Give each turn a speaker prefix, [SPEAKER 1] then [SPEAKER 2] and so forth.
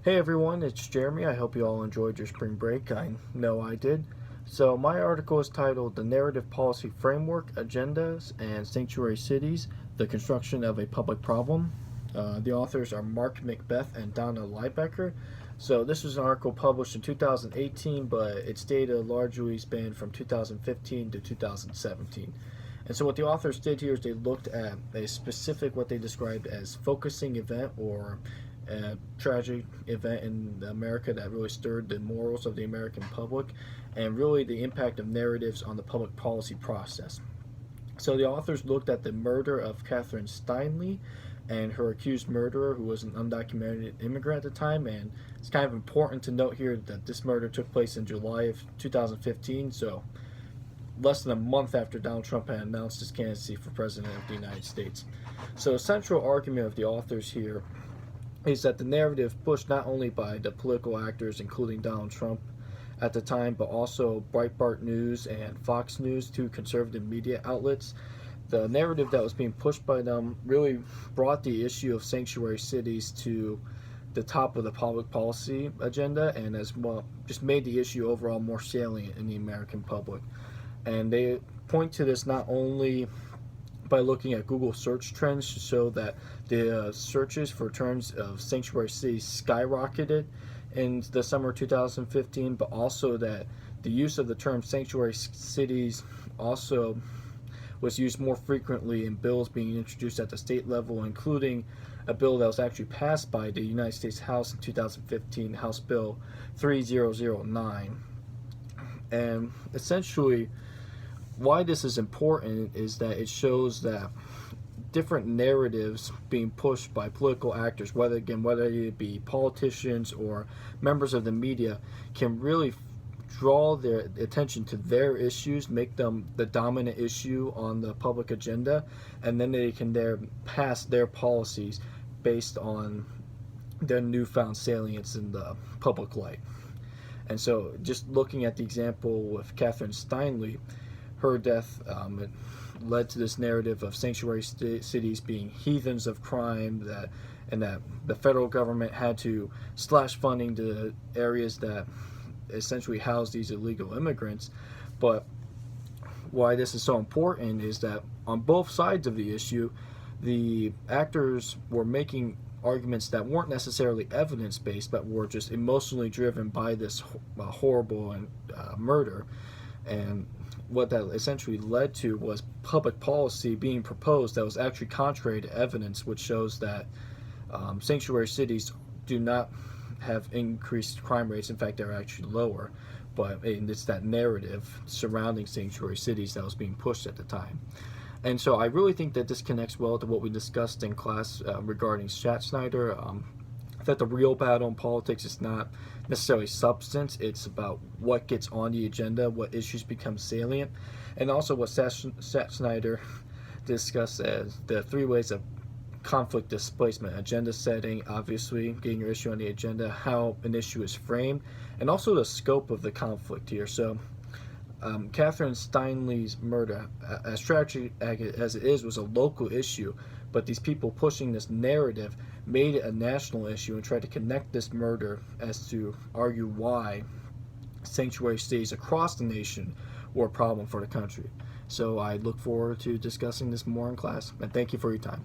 [SPEAKER 1] Hey everyone, it's Jeremy. I hope you all enjoyed your spring break. I know I did. So my article is titled "The Narrative Policy Framework, Agendas, and Sanctuary Cities, the Construction of a Public Problem." The authors are Mark Macbeth and Donna Liebecker. So this was an article published in 2018, but its data largely spanned from 2015 to 2017. And so what the authors did here is they looked at a specific, what they described as focusing event, or a tragic event in America that really stirred the morals of the American public, and really the impact of narratives on the public policy process. So the authors looked at the murder of Catherine Steinle and her accused murderer, who was an undocumented immigrant at the time. And it's kind of important to note here that this murder took place in July of 2015, so less than a month after Donald Trump had announced his candidacy for president of the United States. So a central argument of the authors here is that the narrative pushed not only by the political actors, including Donald Trump at the time, but also Breitbart News and Fox News, two conservative media outlets. The narrative that was being pushed by them really brought the issue of sanctuary cities to the top of the public policy agenda, and as well just made the issue overall more salient in the American public. And they point to this not only by looking at Google search trends to show that the searches for terms of sanctuary cities skyrocketed in the summer of 2015, but also that the use of the term sanctuary cities also was used more frequently in bills being introduced at the state level, including a bill that was actually passed by the United States House in 2015, House Bill 3009. And essentially, why this is important is that it shows that different narratives being pushed by political actors, whether it be politicians or members of the media, can really draw their attention to their issues, make them the dominant issue on the public agenda, and then they can pass their policies based on their newfound salience in the public light. And so just looking at the example with Catherine Steinle, her death, it led to this narrative of sanctuary cities being heathens of crime, and that the federal government had to slash funding to areas that essentially house these illegal immigrants. But why this is so important is that on both sides of the issue, the actors were making arguments that weren't necessarily evidence-based, but were just emotionally driven by this horrible murder. And what that essentially led to was public policy being proposed that was actually contrary to evidence, which shows that sanctuary cities do not have increased crime rates. In fact, they're actually lower. But it's that narrative surrounding sanctuary cities that was being pushed at the time. And so I really think that this connects well to what we discussed in class regarding Schatzsnyder, that the real battle in politics is not necessarily substance, it's about what gets on the agenda, what issues become salient, and also what Schatzsnyder discussed as the three ways of conflict displacement: agenda setting, obviously getting your issue on the agenda, how an issue is framed, and also the scope of the conflict here. So Catherine Steinle's murder, as tragic as it is, was a local issue, but these people pushing this narrative made it a national issue and tried to connect this murder as to argue why sanctuary cities across the nation were a problem for the country. So I look forward to discussing this more in class, and thank you for your time.